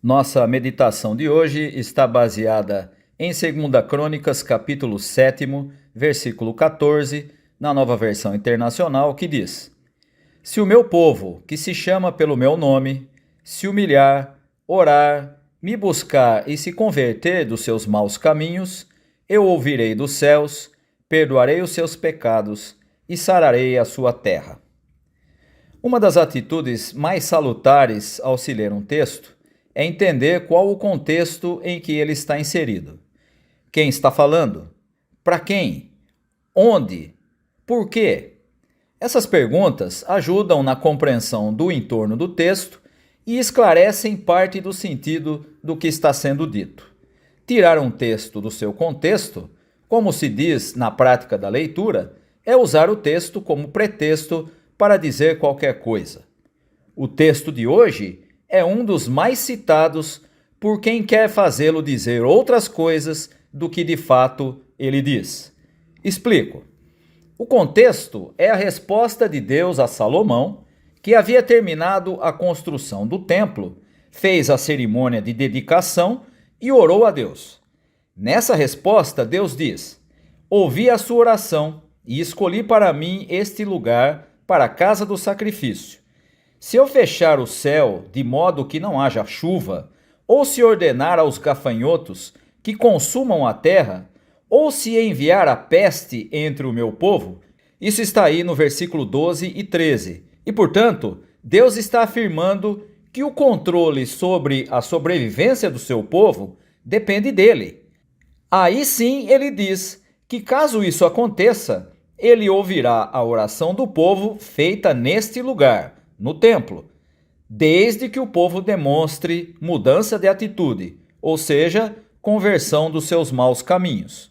Nossa meditação de hoje está baseada em 2 Crônicas, capítulo 7, versículo 14, na Nova Versão Internacional, que diz: Se o meu povo, que se chama pelo meu nome, se humilhar, orar, me buscar e se converter dos seus maus caminhos, eu ouvirei dos céus, perdoarei os seus pecados e sararei a sua terra. Uma das atitudes mais salutares ao se ler um texto é entender qual o contexto em que ele está inserido. Quem está falando? Para quem? Onde? Por quê? Essas perguntas ajudam na compreensão do entorno do texto e esclarecem parte do sentido do que está sendo dito. Tirar um texto do seu contexto, como se diz na prática da leitura, é usar o texto como pretexto para dizer qualquer coisa. O texto de hoje é um dos mais citados por quem quer fazê-lo dizer outras coisas do que de fato ele diz. Explico. O contexto é a resposta de Deus a Salomão, que havia terminado a construção do templo, fez a cerimônia de dedicação e orou a Deus. Nessa resposta, Deus diz: Ouvi a sua oração e escolhi para mim este lugar para a casa do sacrifício. Se eu fechar o céu de modo que não haja chuva, ou se ordenar aos gafanhotos que consumam a terra, ou se enviar a peste entre o meu povo, isso está aí no versículo 12 e 13. E, portanto, Deus está afirmando que o controle sobre a sobrevivência do seu povo depende dele. Aí sim ele diz que, caso isso aconteça, ele ouvirá a oração do povo feita neste lugar, no templo, desde que o povo demonstre mudança de atitude, ou seja, conversão dos seus maus caminhos.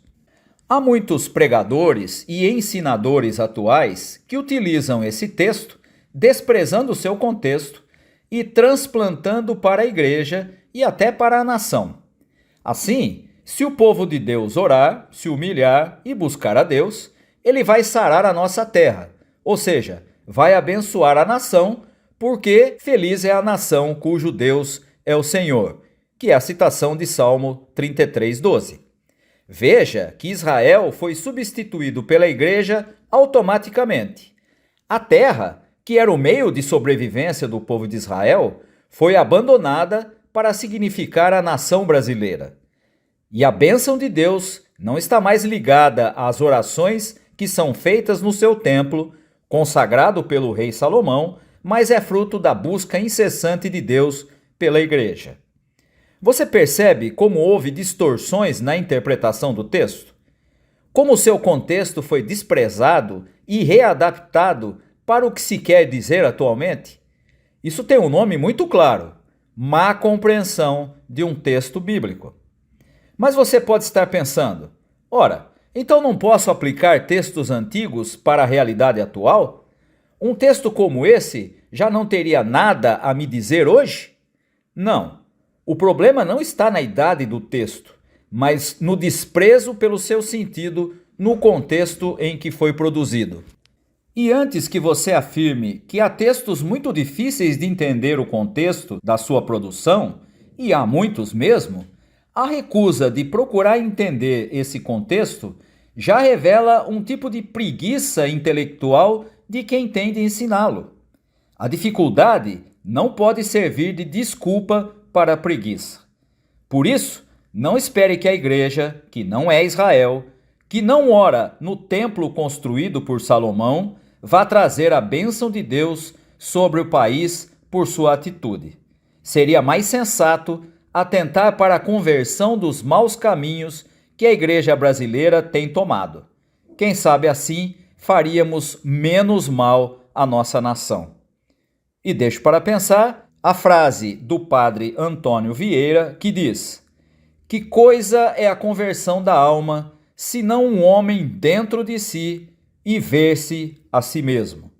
Há muitos pregadores e ensinadores atuais que utilizam esse texto, desprezando o seu contexto e transplantando para a igreja e até para a nação. Assim, se o povo de Deus orar, se humilhar e buscar a Deus, ele vai sarar a nossa terra, ou seja, vai abençoar a nação, porque feliz é a nação cujo Deus é o Senhor, que é a citação de Salmo 33:12. Veja que Israel foi substituído pela igreja automaticamente. A terra, que era o meio de sobrevivência do povo de Israel, foi abandonada para significar a nação brasileira. E a bênção de Deus não está mais ligada às orações que são feitas no seu templo, consagrado pelo rei Salomão, mas é fruto da busca incessante de Deus pela igreja. Você percebe como houve distorções na interpretação do texto? Como o seu contexto foi desprezado e readaptado para o que se quer dizer atualmente? Isso tem um nome muito claro: má compreensão de um texto bíblico. Mas você pode estar pensando: ora, então não posso aplicar textos antigos para a realidade atual? Um texto como esse já não teria nada a me dizer hoje? Não. O problema não está na idade do texto, mas no desprezo pelo seu sentido no contexto em que foi produzido. E antes que você afirme que há textos muito difíceis de entender o contexto da sua produção, e há muitos mesmo, a recusa de procurar entender esse contexto já revela um tipo de preguiça intelectual de quem tem de ensiná-lo. A dificuldade não pode servir de desculpa para a preguiça. Por isso, não espere que a igreja, que não é Israel, que não ora no templo construído por Salomão, vá trazer a bênção de Deus sobre o país por sua atitude. Seria mais sensato atentar para a conversão dos maus caminhos que a igreja brasileira tem tomado. Quem sabe assim faríamos menos mal à nossa nação. E deixo para pensar a frase do padre Antônio Vieira, que diz: Que coisa é a conversão da alma, senão um homem dentro de si e ver-se a si mesmo?